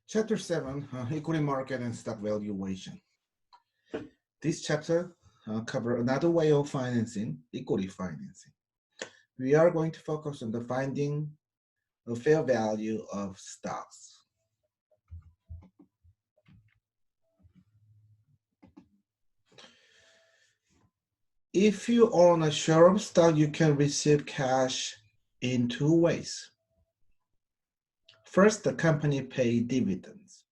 Chapter 7, Equity Market and Stock Valuation. This chapter covers another way of financing, equity financing. We are going to focus on the finding of fair value of stocks. If you own a share of stock, you can receive cash in two ways. First, the company pays dividends.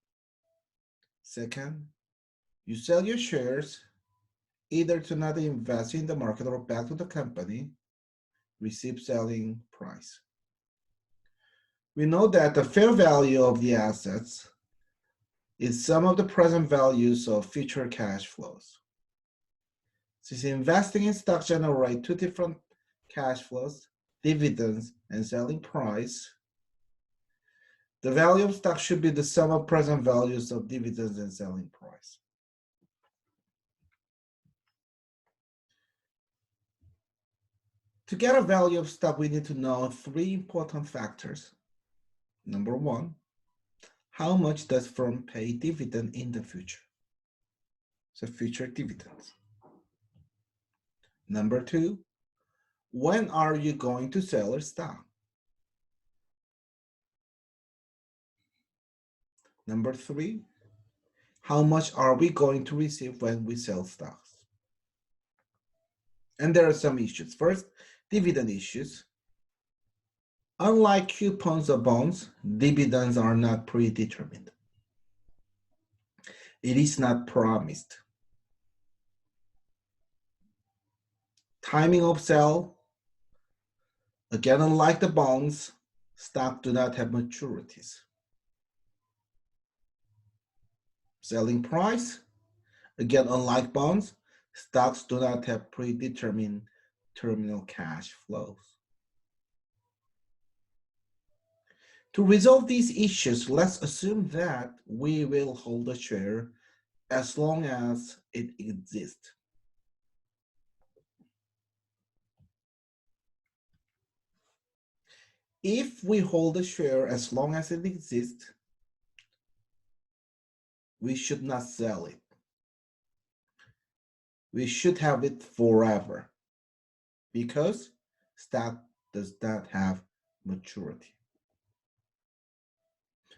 Second, you sell your shares either to another investor in the market or back to the company, receive selling price. We know that the fair value of the assets is sum of the present values of future cash flows. Since investing in stock generates two different cash flows, dividends and selling price, the value of stock should be the sum of present values of dividends and selling price. To get a value of stock, we need to know three important factors. Number one, how much does firm pay dividend in the future? So future dividends. Number two, when are you going to sell your stock? Number three, how much are we going to receive when we sell stocks? And there are some issues. First, dividend issues. Unlike coupons or bonds, dividends are not predetermined. It is not promised. Timing of sale, again, unlike the bonds, stocks do not have maturities. Selling price, again, unlike bonds, stocks do not have predetermined terminal cash flows. To resolve these issues, let's assume that we will hold a share as long as it exists. If we hold a share as long as it exists, we should not sell it. We should have it forever because stock does not have maturity.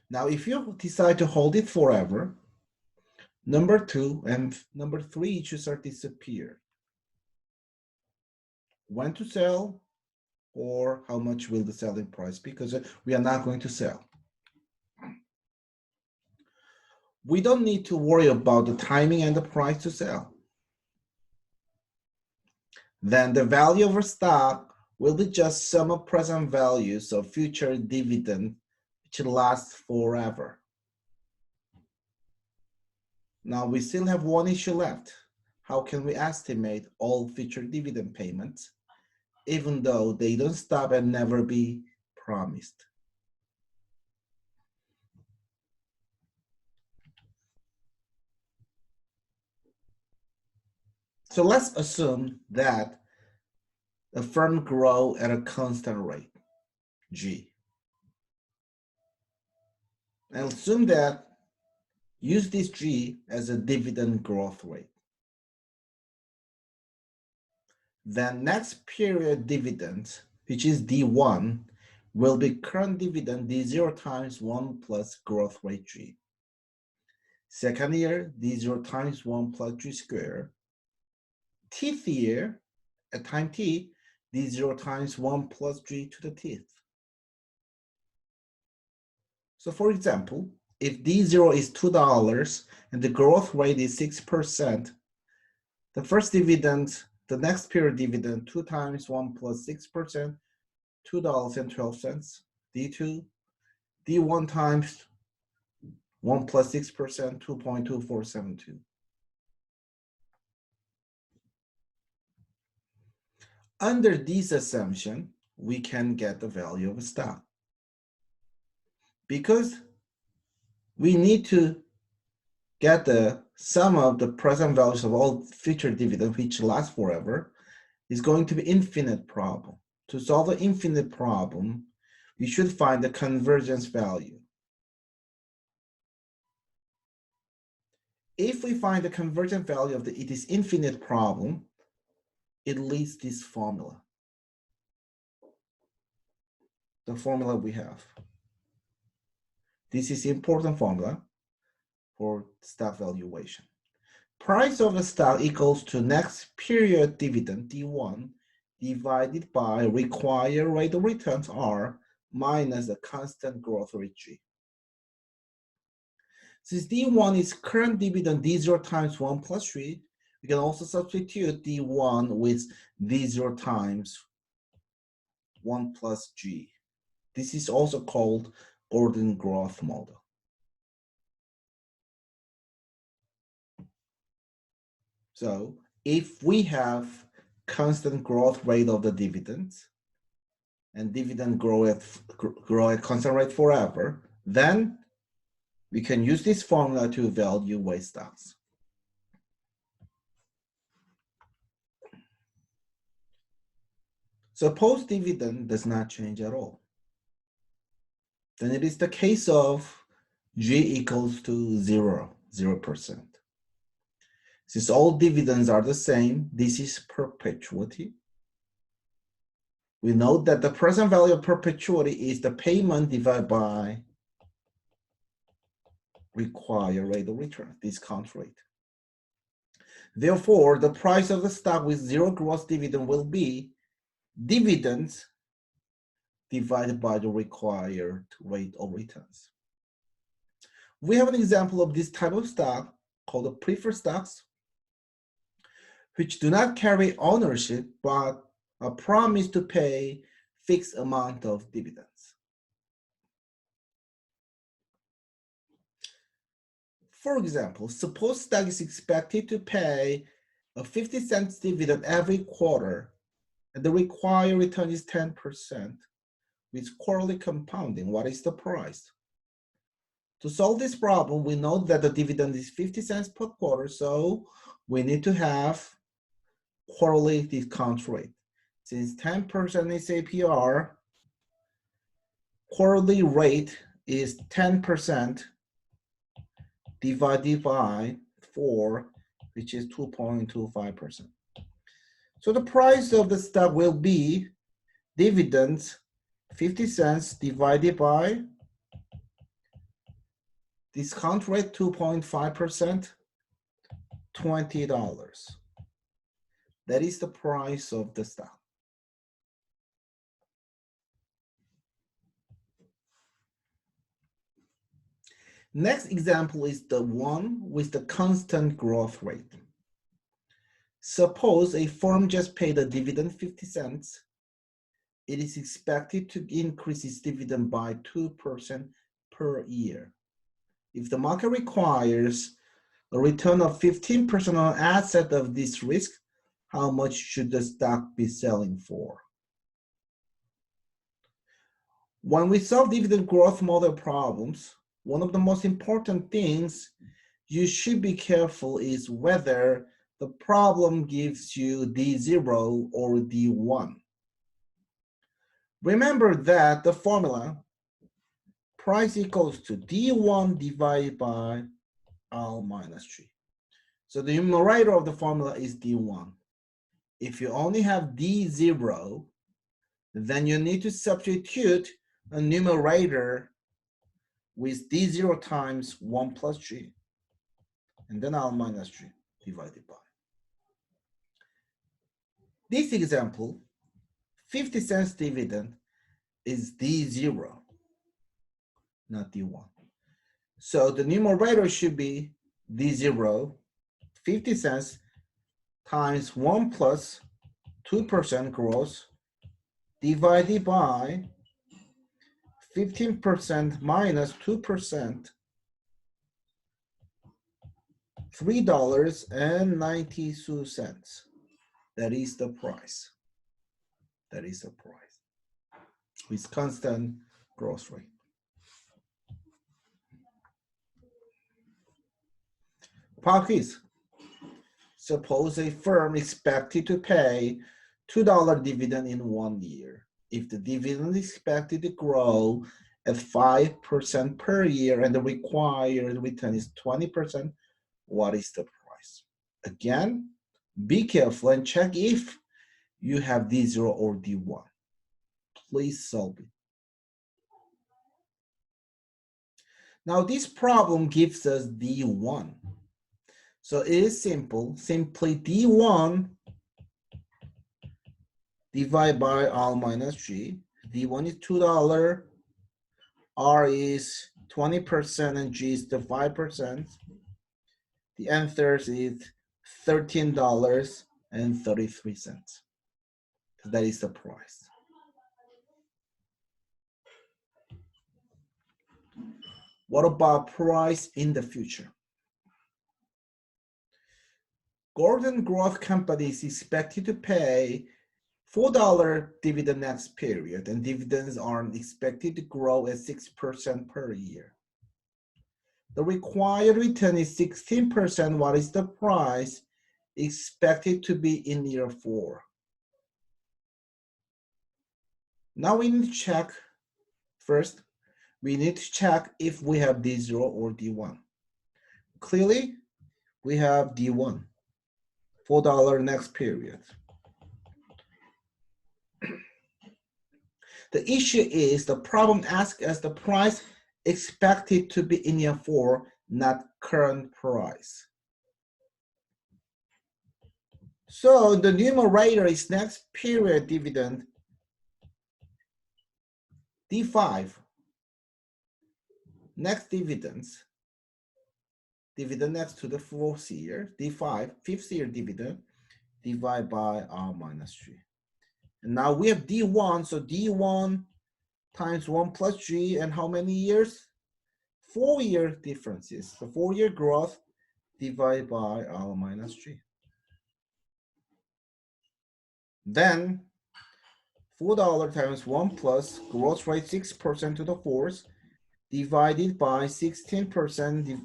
Now, if you decide to hold it forever, number two and number three issues are disappeared. When to sell or how much will the selling price be, because we are not going to sell. We don't need to worry about the timing and the price to sell. Then the value of our stock will be just sum of present values of future dividend, which lasts forever. Now we still have one issue left. How can we estimate all future dividend payments, even though they don't stop and never be promised? So let's assume that the firm grows at a constant rate, G. And assume that use this G as a dividend growth rate. Then next period dividend, which is D1, will be current dividend D0 times 1 plus growth rate G. Second year, D0 times 1 plus G squared. Tth year, at time t, D0 times 1 plus G to the tth. So for example, if D0 is $2 and the growth rate is 6%, the first dividend, the next period dividend, 2 times 1 plus 6%, $2.12. D2, D1 times 1 plus 6%, 2.2472. Under this assumption, we can get the value of a stock. Because we need to get the sum of the present values of all future dividends, which lasts forever, is going to be infinite problem. To solve the infinite problem, we should find the convergence value. If we find the convergent value of it is infinite problem, it leads this formula. The formula we have. This is important formula for stock valuation. Price of the stock equals to next period dividend D1 divided by required rate of returns R minus the constant growth rate G. Since D1 is current dividend D0 times 1 plus 3, we can also substitute D1 with D0 times 1 plus G. This is also called Gordon growth model. So if we have constant growth rate of the dividends and dividend grow at constant rate forever, then we can use this formula to evaluate stocks. Suppose dividend does not change at all. Then it is the case of G equals to 0%. Since all dividends are the same, this is perpetuity. We note that the present value of perpetuity is the payment divided by required rate of return, discount rate. Therefore, the price of the stock with 0 gross dividend will be dividends divided by the required rate of returns. We have an example of this type of stock called the preferred stocks, which do not carry ownership, but a promise to pay fixed amount of dividends. For example, suppose stock is expected to pay a 50-cent dividend every quarter, and the required return is 10%, with quarterly compounding. What is the price? To solve this problem, we know that the dividend is 50 cents per quarter, so we need to have quarterly discount rate. Since 10% is APR, quarterly rate is 10% divided by 4, which is 2.25%. So the price of the stock will be dividends 50 cents divided by discount rate 2.5%, $20. That is the price of the stock. Next example is the one with the constant growth rate. Suppose a firm just paid a dividend 50 cents. It is expected to increase its dividend by 2% per year. If the market requires a return of 15% on asset of this risk, how much should the stock be selling for? When we solve dividend growth model problems, one of the most important things you should be careful is whether the problem gives you D0 or D1. Remember that the formula price equals to D1 divided by R minus 3. So the numerator of the formula is D1. If you only have D0, then you need to substitute a numerator with D0 times 1 plus 3, and then R minus 3 divided by. This example, 50 cents dividend is D0, not D1. So the numerator should be D0, 50 cents times 1 plus 2% gross divided by 15% minus 2%, $3.92. That is the price. That is the price with constant growth rate. Pop quiz. Suppose a firm expected to pay $2 dividend in 1 year. If the dividend is expected to grow at 5% per year and the required return is 20%, what is the price. Again, be careful and check if you have D0 or D1. Please solve it. Now this problem gives us D1. So it is simple. Simply D1 divided by R minus G. D1 is $2. R is 20% and G is the 5%. The answer is $13.33. That is the price. What about price in the future? Gordon Growth Company is expected to pay $4 dividend next period, and dividends are expected to grow at 6% per year. The required return is 16%. What is the price expected to be in year 4? Now we need to check first. We need to check if we have D0 or D1. Clearly, we have D1, $4 next period. The issue is the problem asks us the price expected to be in year 4, not current price. So the numerator is next period dividend, D5. Next dividends, dividend next to the 4th year, D5, 5th year dividend, divided by R minus 3. And now we have D1, so D1 times 1 plus G, and how many years? 4-year differences. So 4-year growth divided by R minus 3. Then $4 times 1 plus growth rate 6% to the 4th divided by 16%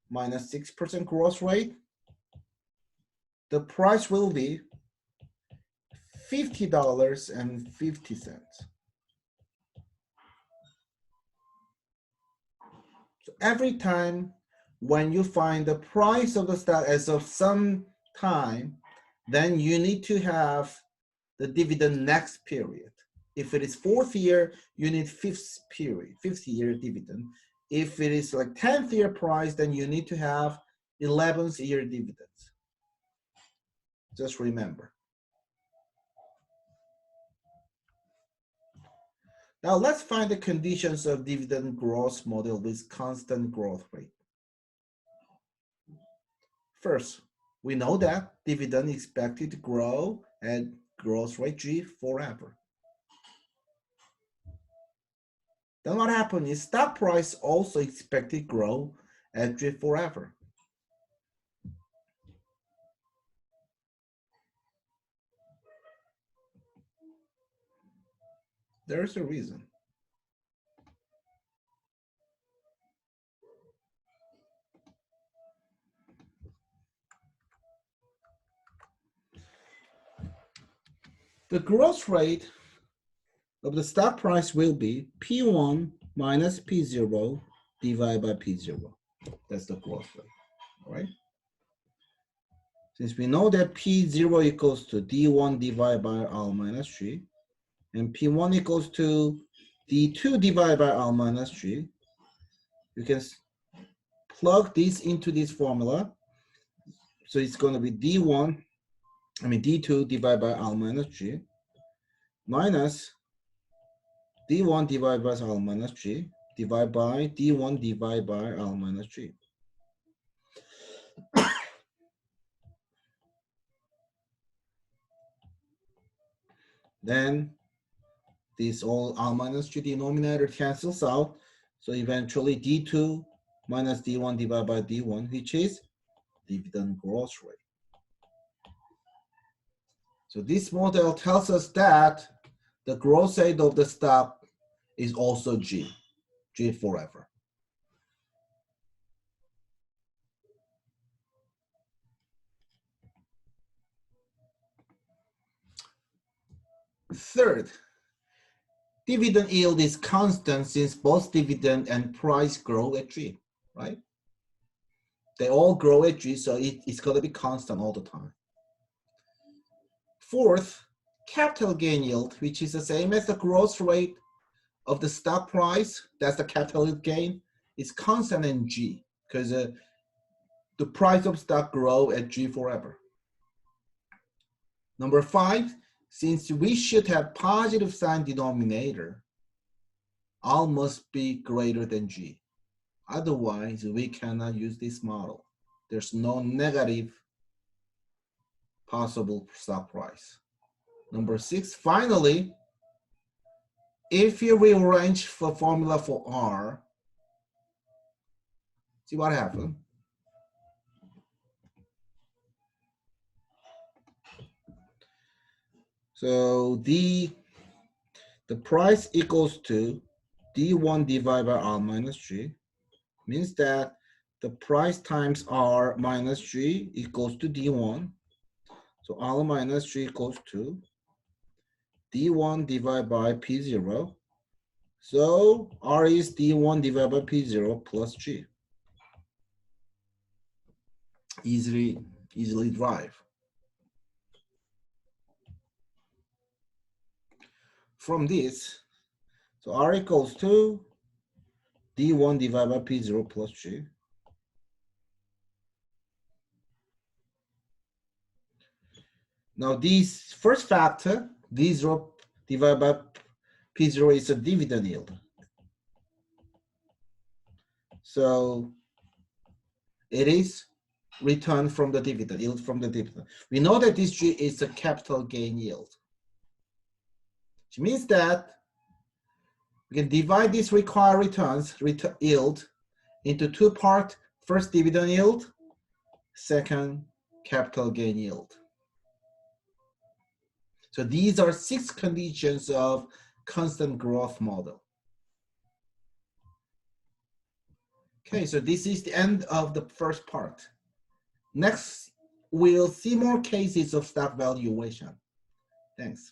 minus 6% growth rate. The price will be $50.50. So every time when you find the price of the stock as of some time, then you need to have the dividend next period. If it is 4th year, you need 5th period, 5th year dividend. If it is like 10th year price, then you need to have 11th year dividends. Just remember. Now let's find the conditions of dividend growth model with constant growth rate. First, we know that dividend is expected to grow at growth rate G forever. Then what happens is stock price also expected to grow at G forever. There's a reason. The growth rate of the stock price will be P1 minus P0 divided by P0. That's the growth rate, all right? Since we know that P0 equals to D1 divided by R minus 3, and P1 equals to D2 divided by R minus 3, you can plug this into this formula. So it's going to be D2 divided by R minus 3 minus D1 divided by R minus 3 divided by D1 divided by R minus 3. Then this all R minus 3 denominator cancels out. So eventually D2 minus D1 divided by D1, which is dividend growth rate. So this model tells us that the growth rate of the stock is also G forever. Third, dividend yield is constant since both dividend and price grow at G, right? They all grow at G, so it's going to be constant all the time. Fourth, capital gain yield, which is the same as the growth rate of the stock price, that's the capital gain, is constant in G, because the price of stock grow at G forever. Number 5, since we should have positive sign denominator, all must be greater than G. Otherwise, we cannot use this model. There's no negative possible stock price. Number 6, finally, if you rearrange the formula for R, see what happened? So the price equals to D1 divided by R minus G, means that the price times R minus G equals to D1. So R minus G equals to D1 divided by P0. So R is D1 divided by P0 plus G. Easily drive. From this, so R equals to D1 divided by P0 plus G. Now this first factor, D0 divided by P0 is a dividend yield. So it is return from the dividend, yield from the dividend. We know that this G is a capital gain yield, which means that we can divide these required returns, yield, into two parts. First, dividend yield. Second, capital gain yield. So these are 6 conditions of constant growth model. Okay, so this is the end of the first part. Next, we'll see more cases of stock valuation. Thanks.